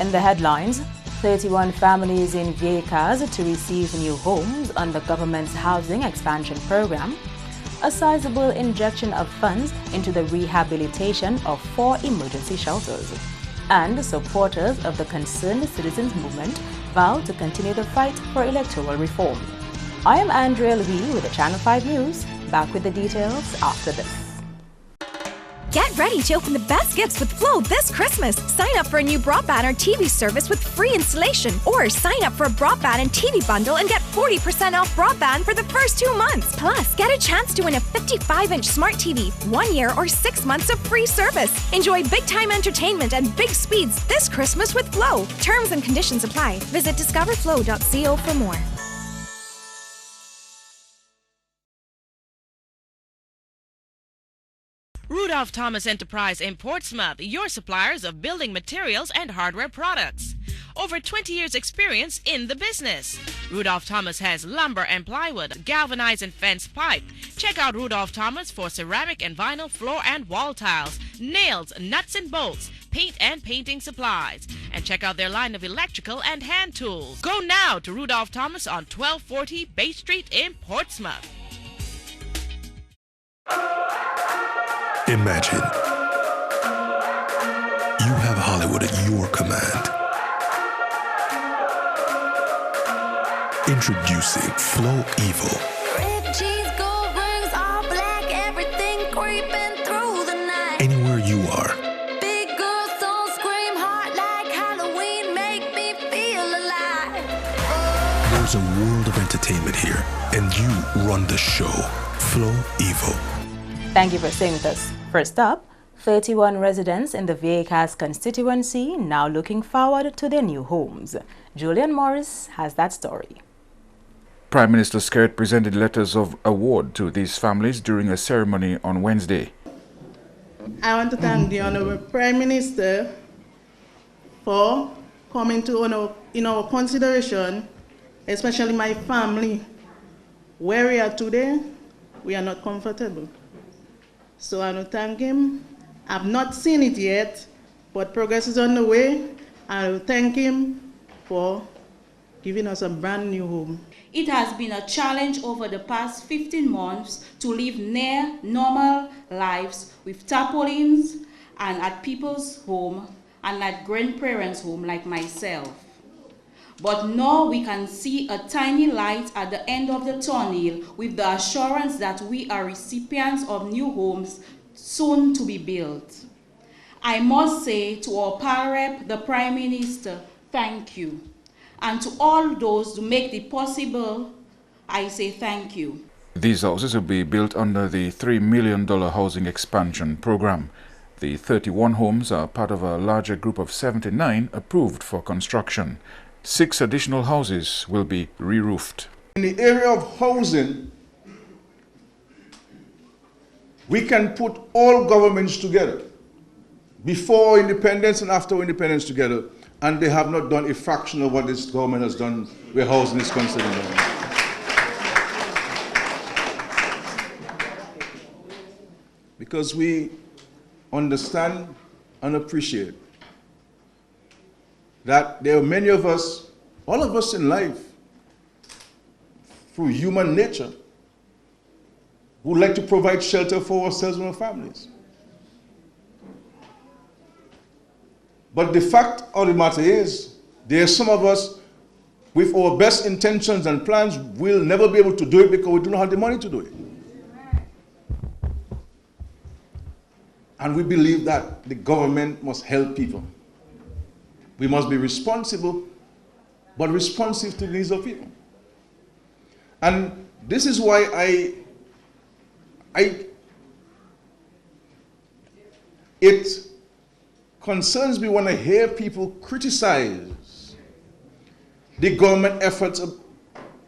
In the headlines, 31 families in Viejas to receive new homes under government's housing expansion program, a sizable injection of funds into the rehabilitation of 4 emergency shelters, and supporters of the Concerned Citizens Movement vow to continue the fight for electoral reform. I am Andrea Lee with the Channel 5 News, back with the details after this. Get ready to open the best gifts with Flow this Christmas. Sign up for a new broadband or TV service with free installation, or sign up for a broadband and TV bundle and get 40% off broadband for the first 2 months. Plus, get a chance to win a 55-inch smart TV, 1 year or 6 months of free service. Enjoy big-time entertainment and big speeds this Christmas with Flow. Terms and conditions apply. Visit discoverflow.co for more. Rudolph Thomas Enterprise in Portsmouth, your suppliers of building materials and hardware products. Over 20 years experience in the business. Rudolph Thomas has lumber and plywood, galvanized and fenced pipe. Check out Rudolph Thomas for ceramic and vinyl floor and wall tiles, nails, nuts and bolts, paint and painting supplies. And check out their line of electrical and hand tools. Go now to Rudolph Thomas on 1240 Bay Street in Portsmouth. Imagine you have Hollywood at your command. Introducing Flow Evil. Red cheese, gold rings, all black, everything creeping through the night. Anywhere you are. Big girls don't scream hard like Halloween, make me feel alive. There's a world of entertainment here, and you run the show. Flow Evil. Thank you for staying with us. First up, 31 residents in the Viejas constituency now looking forward to their new homes. Julian Morris has that story. Prime Minister Skirt presented letters of award to these families during a ceremony on Wednesday. I want to thank the Honourable Prime Minister for coming to in our consideration, especially my family. Where we are today, we are not comfortable. So I want to thank him. I've not seen it yet, but progress is on the way. I will thank him for giving us a brand new home. It has been a challenge over the past 15 months to live near normal lives with tarpaulins and at people's home and at grandparents' home like myself. But now we can see a tiny light at the end of the tunnel with the assurance that we are recipients of new homes soon to be built. I must say to our pal rep, the Prime Minister, thank you. And to all those who make it possible, I say thank you. These houses will be built under the $3 million housing expansion program. The 31 homes are part of a larger group of 79 approved for construction. 6 additional houses will be re-roofed. In the area of housing, we can put all governments together, before independence and after independence together, and they have not done a fraction of what this government has done where housing is concerned. Because we understand and appreciate that there are many of us, all of us in life, through human nature, who like to provide shelter for ourselves and our families. But the fact of the matter is, there are some of us, with our best intentions and plans, will never be able to do it because we do not have the money to do it. And we believe that the government must help people. We must be responsible, but responsive to the needs of people. And this is why it concerns me when I hear people criticize the government efforts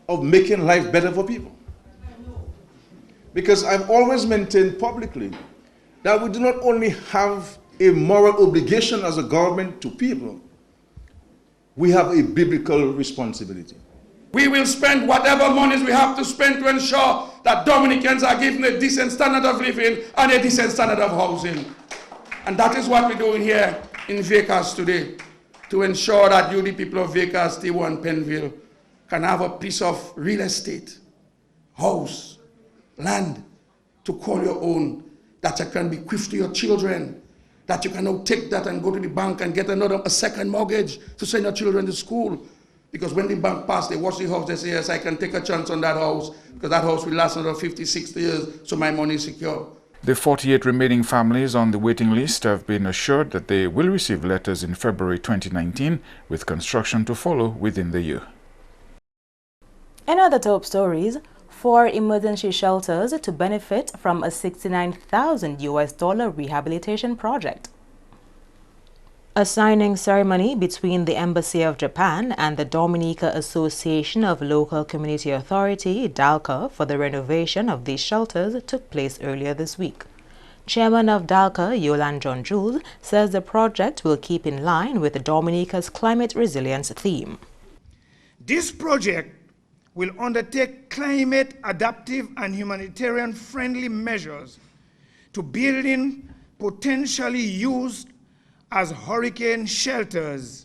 of making life better for people. Because I've always maintained publicly that we do not only have a moral obligation as a government to people, we have a biblical responsibility. We will spend whatever monies we have to spend to ensure that Dominicans are given a decent standard of living and a decent standard of housing. And that is what we're doing here in Viejas today, to ensure that you, the people of Vacas, T1, Penville, can have a piece of real estate, house, land, to call your own, that you can bequeath to your children, that you can now take that and go to the bank and get a second mortgage to send your children to school. Because when the bank pass, they watch the house, they say, yes, I can take a chance on that house, because that house will last another 50, 60 years, so my money is secure. The 48 remaining families on the waiting list have been assured that they will receive letters in February 2019, with construction to follow within the year. In other top stories, 4 emergency shelters to benefit from a $69,000 rehabilitation project. A signing ceremony between the Embassy of Japan and the Dominica Association of Local Community Authority, DALCA, for the renovation of these shelters took place earlier this week. Chairman of DALCA, Yolan John Jules, says the project will keep in line with Dominica's climate resilience theme. This project will undertake climate adaptive and humanitarian friendly measures to building potentially used as hurricane shelters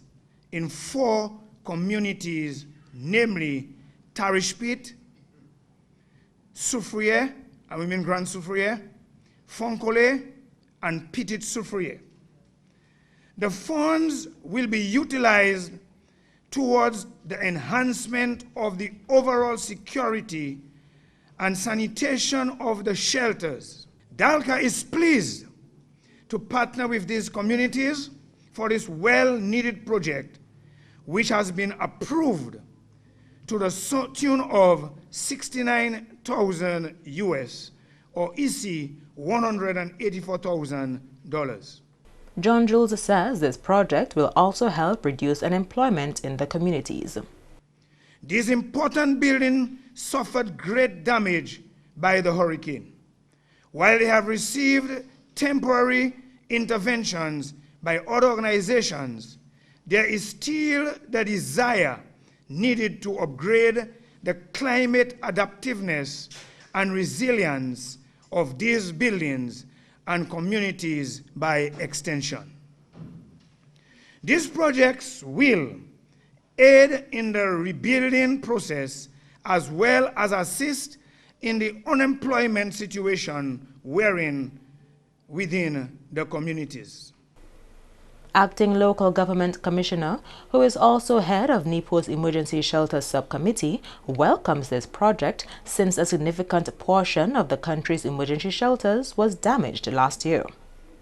in 4 communities, namely Tarishpit, Soufriere, and we mean Grand Soufriere, Fonkole, and Petit Soufriere. The funds will be utilized towards the enhancement of the overall security and sanitation of the shelters. DALCA is pleased to partner with these communities for this well-needed project, which has been approved to the tune of $69,000 US, or EC $184,000. John Jules says this project will also help reduce unemployment in the communities. This important building suffered great damage by the hurricane. While they have received temporary interventions by other organizations, there is still the desire needed to upgrade the climate adaptiveness and resilience of these buildings and communities by extension. These projects will aid in the rebuilding process as well as assist in the unemployment situation within the communities. Acting Local Government Commissioner, who is also head of NEPO's Emergency Shelter Subcommittee, welcomes this project since a significant portion of the country's emergency shelters was damaged last year.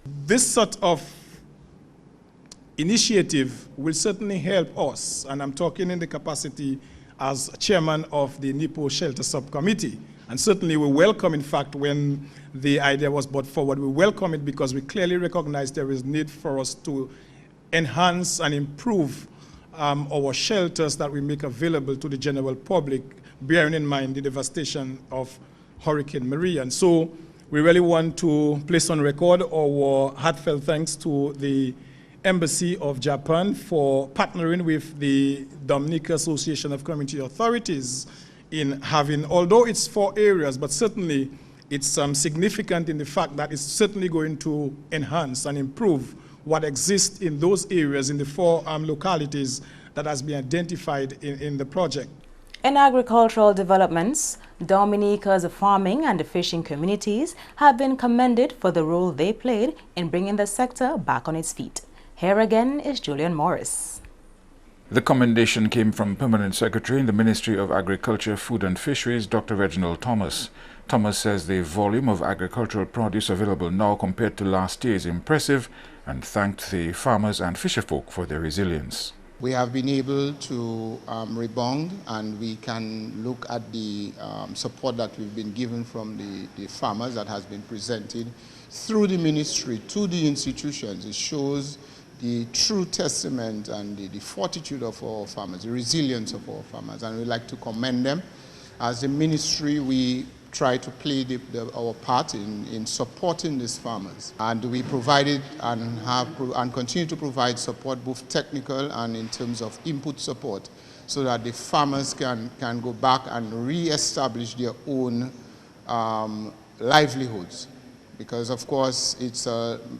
This sort of initiative will certainly help us, and I'm talking in the capacity as chairman of the NEPO Shelter Subcommittee. And certainly we welcome, in fact, when the idea was brought forward, we welcome it because we clearly recognize there is need for us to enhance and improve our shelters that we make available to the general public, bearing in mind the devastation of Hurricane Maria. And so we really want to place on record our heartfelt thanks to the Embassy of Japan for partnering with the Dominica Association of Community Authorities in having, although it's 4 areas, but certainly it's significant in the fact that it's certainly going to enhance and improve what exists in those areas, in the 4 localities that has been identified in the project. In agricultural developments, Dominica's farming and fishing communities have been commended for the role they played in bringing the sector back on its feet. Here again is Julian Morris. The commendation came from Permanent Secretary in the Ministry of Agriculture, Food and Fisheries, Dr. Reginald Thomas. Thomas says the volume of agricultural produce available now compared to last year is impressive and thanked the farmers and fisherfolk for their resilience. We have been able to rebound, and we can look at the support that we've been given from the farmers that has been presented through the ministry to the institutions. It shows the true testament and the fortitude of our farmers, the resilience of our farmers, and we'd like to commend them. As a ministry, we try to play our part in supporting these farmers, and we provided and continue to provide support, both technical and in terms of input support, so that the farmers can go back and re-establish their own livelihoods. Because of course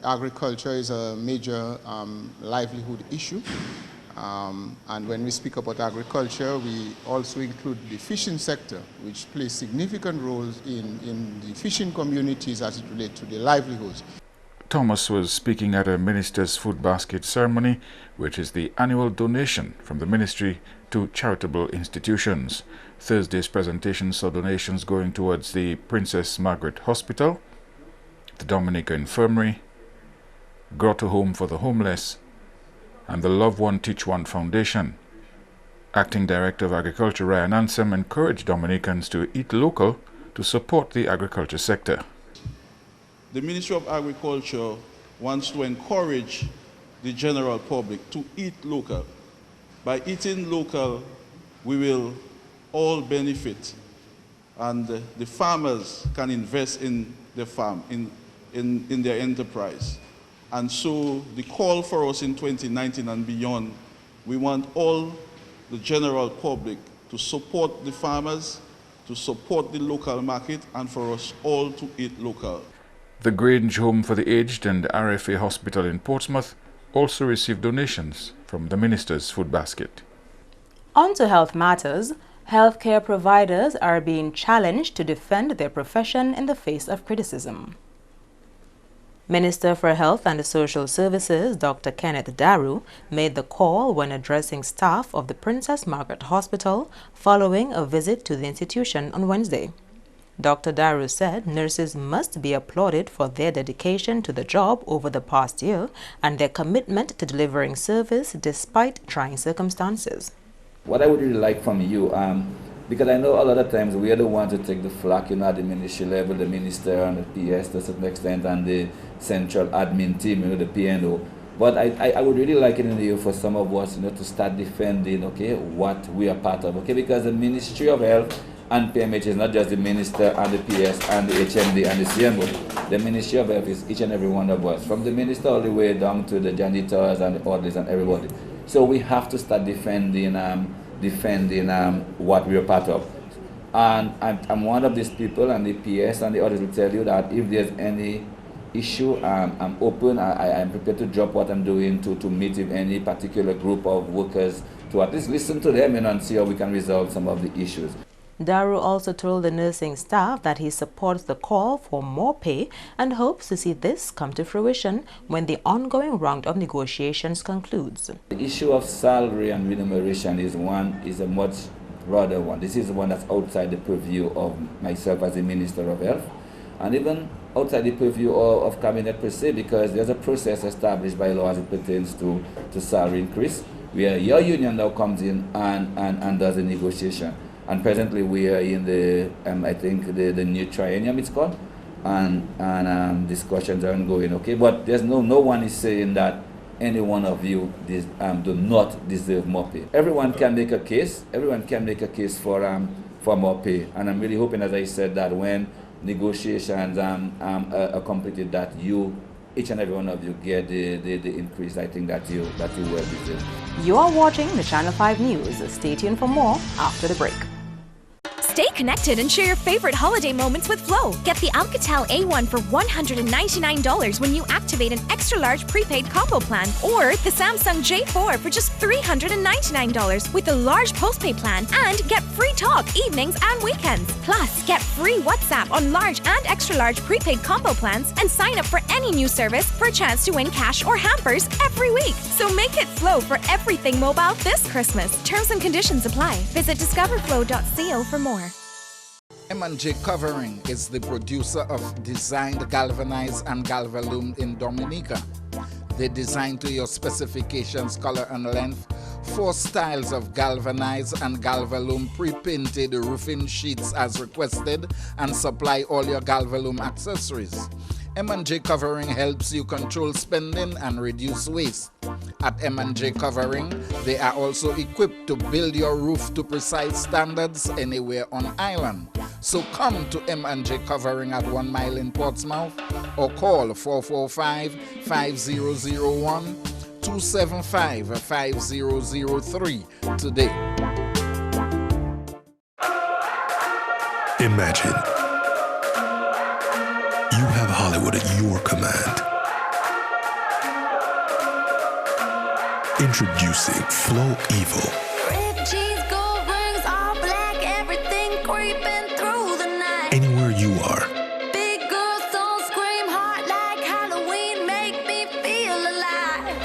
agriculture is a major livelihood issue, And when we speak about agriculture, we also include the fishing sector, which plays significant roles in the fishing communities as it relates to their livelihoods. Thomas was speaking at a minister's food basket ceremony, which is the annual donation from the ministry to charitable institutions. Thursday's presentation saw donations going towards the Princess Margaret Hospital, the Dominica Infirmary, Grotto Home for the Homeless, and the Love One Teach One Foundation. Acting Director of Agriculture Ryan Ansem encouraged Dominicans to eat local to support the agriculture sector. The Ministry of Agriculture wants to encourage the general public to eat local. By eating local, we will all benefit, and the farmers can invest in their farm, in their enterprise. And so the call for us in 2019 and beyond, we want all the general public to support the farmers, to support the local market, and for us all to eat local. The Grange Home for the Aged and RFA Hospital in Portsmouth also received donations from the minister's food basket. On to health matters. Healthcare providers are being challenged to defend their profession in the face of criticism. Minister for Health and Social Services, Dr. Kenneth Daru, made the call when addressing staff of the Princess Margaret Hospital following a visit to the institution on Wednesday. Dr. Daru said nurses must be applauded for their dedication to the job over the past year and their commitment to delivering service despite trying circumstances. What I would really like from you, because I know a lot of times we are the ones to take the flak, at the ministry level, the minister and the PS to a certain extent, and the central admin team, the PNO. But I would really like it in the for some of us, to start defending, what we are part of, because the Ministry of Health and PMH is not just the minister and the PS and the HMD and the CMO. The Ministry of Health is each and every one of us, from the minister all the way down to the janitors and the auditors and everybody. So we have to start defending what we are part of. And I'm one of these people, and the PS and the others will tell you that if there's any issue, I'm open. I'm prepared to drop what I'm doing to meet with any particular group of workers to at least listen to them and see how we can resolve some of the issues. Daru also told the nursing staff that he supports the call for more pay and hopes to see this come to fruition when the ongoing round of negotiations concludes. The issue of salary and remuneration is a much broader one. This is one that's outside the purview of myself as the Minister of Health, and even outside the purview of Cabinet per se, because there's a process established by law as it pertains to salary increase, where your union now comes in and does a negotiation. And presently we are in the, I think the new triennium it's called, and discussions are ongoing, But there's no one is saying that any one of you do not deserve more pay. Everyone can make a case. Everyone can make a case for more pay. And I'm really hoping, as I said, that when negotiations are completed, that each and every one of you get the increase. I think that you will deserve. You are watching the Channel 5 News. Stay tuned for more after the break. Stay connected and share your favorite holiday moments with Flow. Get the Alcatel A1 for $199 when you activate an extra-large prepaid combo plan, or the Samsung J4 for just $399 with a large postpaid plan, and get free talk evenings and weekends. Plus, get free WhatsApp on large and extra-large prepaid combo plans and sign up for any new service for a chance to win cash or hampers every week. So make it Flow for everything mobile this Christmas. Terms and conditions apply. Visit discoverflow.co for more. M&J Covering is the producer of designed galvanized and galvalume in Dominica. They design to your specifications, color and length, 4 styles of galvanized and galvalume pre-painted roofing sheets as requested, and supply all your galvalume accessories. M&J Covering helps you control spending and reduce waste. At M&J Covering, they are also equipped to build your roof to precise standards anywhere on island. So come to M&J Covering at 1 Mile in Portsmouth, or call 445-5001, 275-5003 today. Imagine you have Hollywood at your command. Introducing Flow Evil. Red jeans, gold rings, all black, everything creeping through the night. Anywhere you are, Big girls don't scream hard like Halloween, make me feel alive.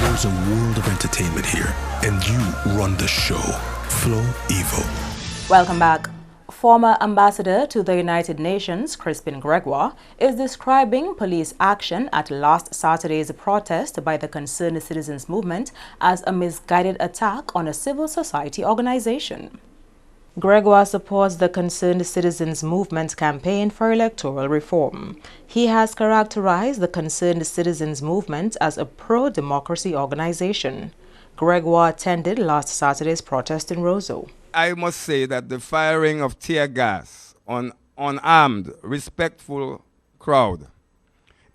there's a world of entertainment here, and you run the show. Flow Evil. Welcome back. Former ambassador to the United Nations, Crispin Gregoire, is describing police action at last Saturday's protest by the Concerned Citizens Movement as a misguided attack on a civil society organization. Gregoire supports the Concerned Citizens Movement campaign for electoral reform. He has characterized the Concerned Citizens Movement as a pro-democracy organization. Gregoire attended last Saturday's protest in Roseau. I must say that the firing of tear gas on unarmed, respectful crowd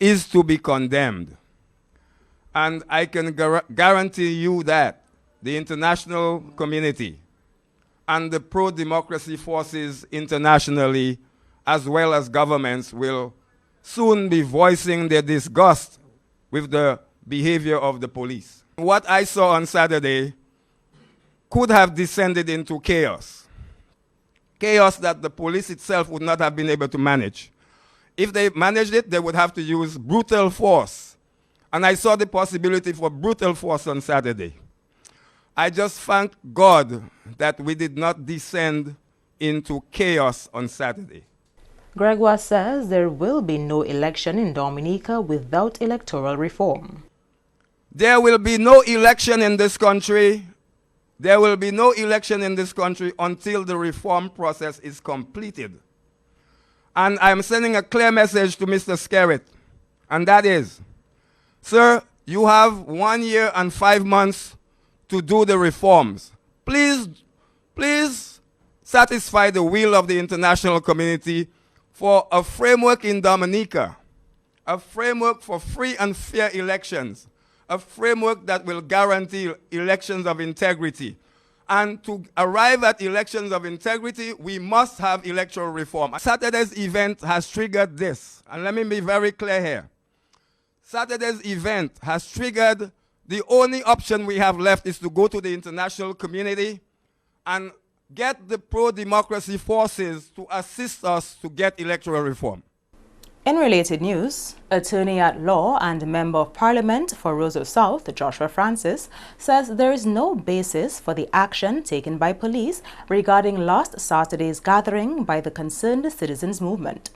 is to be condemned. And I can guarantee you that the international community and the pro-democracy forces internationally, as well as governments, will soon be voicing their disgust with the behavior of the police. What I saw on Saturday could have descended into chaos. Chaos that the police itself would not have been able to manage. If they managed it, they would have to use brutal force. And I saw the possibility for brutal force on Saturday. I just thank God that we did not descend into chaos on Saturday. Gregoire says there will be no election in Dominica without electoral reform. There will be no election in this country. There will be no election in this country until the reform process is completed. And I'm sending a clear message to Mr. Skerritt, and that is, sir, you have 1 year and 5 months to do the reforms. Please satisfy the will of the international community for a framework in Dominica, a framework for free and fair elections, a framework that will guarantee elections of integrity. And to arrive at elections of integrity, we must have electoral reform. Saturday's event has triggered this, and let me be very clear here. Saturday's event has triggered the only option we have left is to go to the international community and get the pro-democracy forces to assist us to get electoral reform. In related news, attorney at law and member of parliament for Roseau South, Joshua Francis, says there is no basis for the action taken by police regarding last Saturday's gathering by the Concerned Citizens Movement.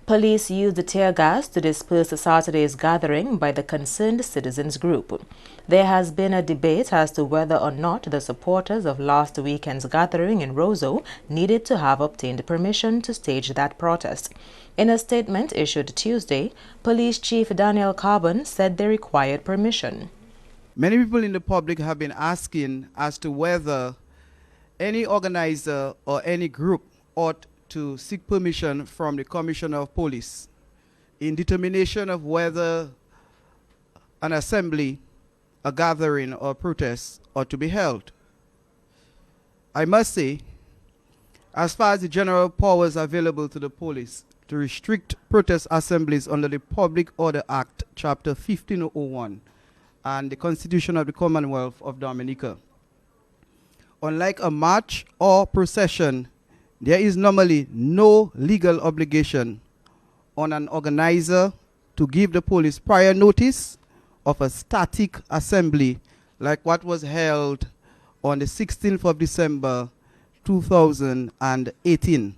Police used the tear gas to disperse Saturday's gathering by the Concerned Citizens Group. There has been a debate as to whether or not the supporters of last weekend's gathering in Roseau needed to have obtained permission to stage that protest. In a statement issued Tuesday, Police Chief Daniel Carbon said they required permission. Many people in the public have been asking as to whether any organizer or any group ought to seek permission from the Commissioner of Police in determination of whether an assembly, a gathering, or protest ought to be held. I must say, as far as the general powers available to the police to restrict protest assemblies under the Public Order Act, Chapter 1501, and the Constitution of the Commonwealth of Dominica, unlike a march or procession, there is normally no legal obligation on an organizer to give the police prior notice of a static assembly like what was held on the 16th of December 2018.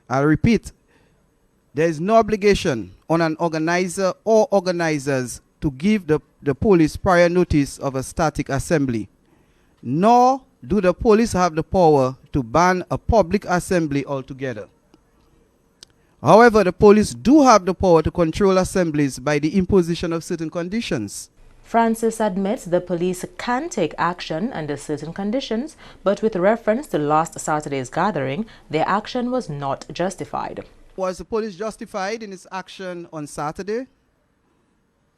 I repeat, there is no obligation on an organizer or organizers to give the police prior notice of a static assembly, nor do the police have the power to ban a public assembly altogether. However, the police do have the power to control assemblies by the imposition of certain conditions. Francis admits the police can take action under certain conditions, but with reference to last Saturday's gathering, their action was not justified. Was the police justified in its action on Saturday?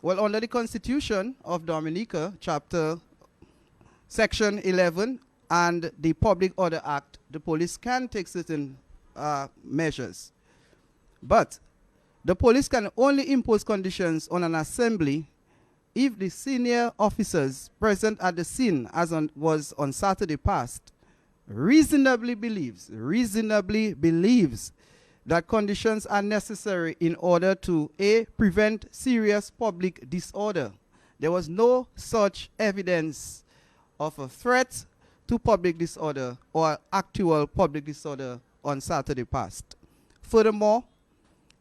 Well, under the Constitution of Dominica, Section 11, and the Public Order Act, the police can take certain measures. But the police can only impose conditions on an assembly if the senior officers present at the scene, as was on Saturday past, reasonably believes that conditions are necessary in order to A, prevent serious public disorder. There was no such evidence of a threat to public disorder or actual public disorder on Saturday past. Furthermore,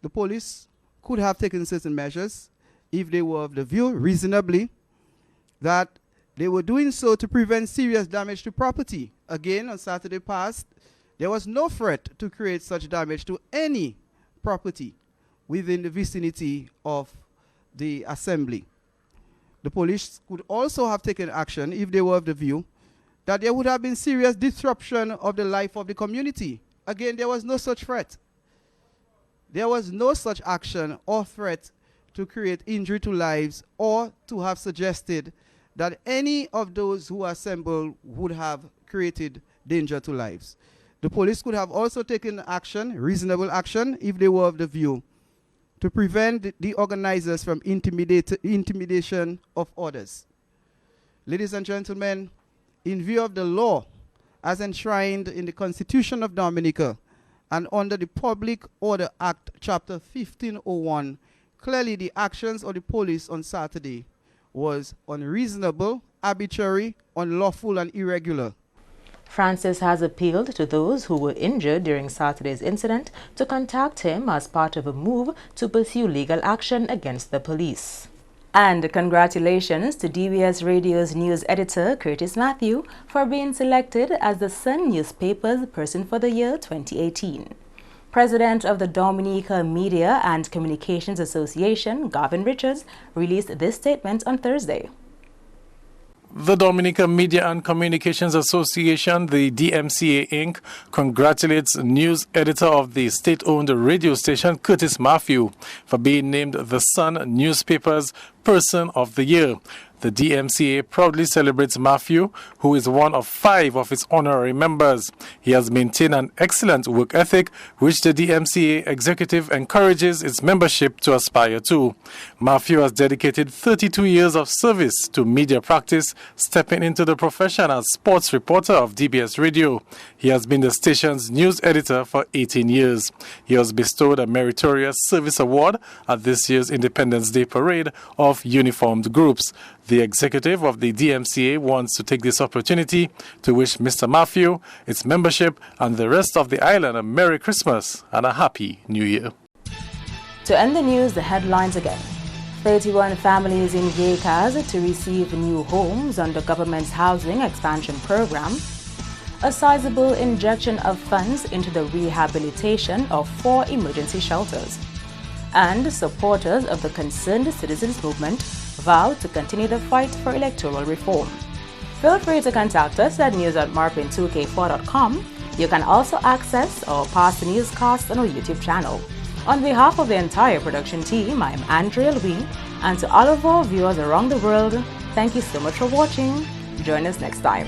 the police could have taken certain measures if they were of the view, reasonably, that they were doing so to prevent serious damage to property. Again, on Saturday past, there was no threat to create such damage to any property within the vicinity of the assembly. The police could also have taken action if they were of the view that there would have been serious disruption of the life of the community. Again, there was no such threat. There was no such action or threat to create injury to lives or to have suggested that any of those who assembled would have created danger to lives. The police could have also taken action, reasonable action, if they were of the view to prevent the organizers from intimidation of others. Ladies and gentlemen, in view of the law as enshrined in the Constitution of Dominica and under the Public Order Act, Chapter 1501, clearly the actions of the police on Saturday was unreasonable, arbitrary, unlawful, and irregular. Francis has appealed to those who were injured during Saturday's incident to contact him as part of a move to pursue legal action against the police. And congratulations to DBS Radio's news editor, Curtis Matthew, for being selected as the Sun newspaper's Person for the Year 2018. President of the Dominica Media and Communications Association, Gavin Richards, released this statement on Thursday. The Dominica Media and Communications Association, the DMCA Inc., congratulates news editor of the state-owned radio station, Curtis Matthew, for being named the Sun newspaper's Person of the Year. The DMCA proudly celebrates Matthew, who is one of 5 of its honorary members. He has maintained an excellent work ethic, which the DMCA executive encourages its membership to aspire to. Matthew has dedicated 32 years of service to media practice, stepping into the profession as sports reporter of DBS Radio. He has been the station's news editor for 18 years. He was bestowed a Meritorious Service Award at this year's Independence Day Parade of Uniformed Groups. The executive of the DMCA wants to take this opportunity to wish Mr. Matthew, its membership, and the rest of the island a Merry Christmas and a Happy New Year. To end the news, the headlines again. 31 families in Yekas to receive new homes under government's housing expansion program. A sizable injection of funds into the rehabilitation of 4 emergency shelters. And supporters of the Concerned Citizens Movement vow to continue the fight for electoral reform. Feel free to contact us at news@marpin2k4.com. You can also access our past newscasts on our YouTube channel. On behalf of the entire production team, I'm Andrea Louis, and to all of our viewers around the world, thank you so much for watching. Join us next time.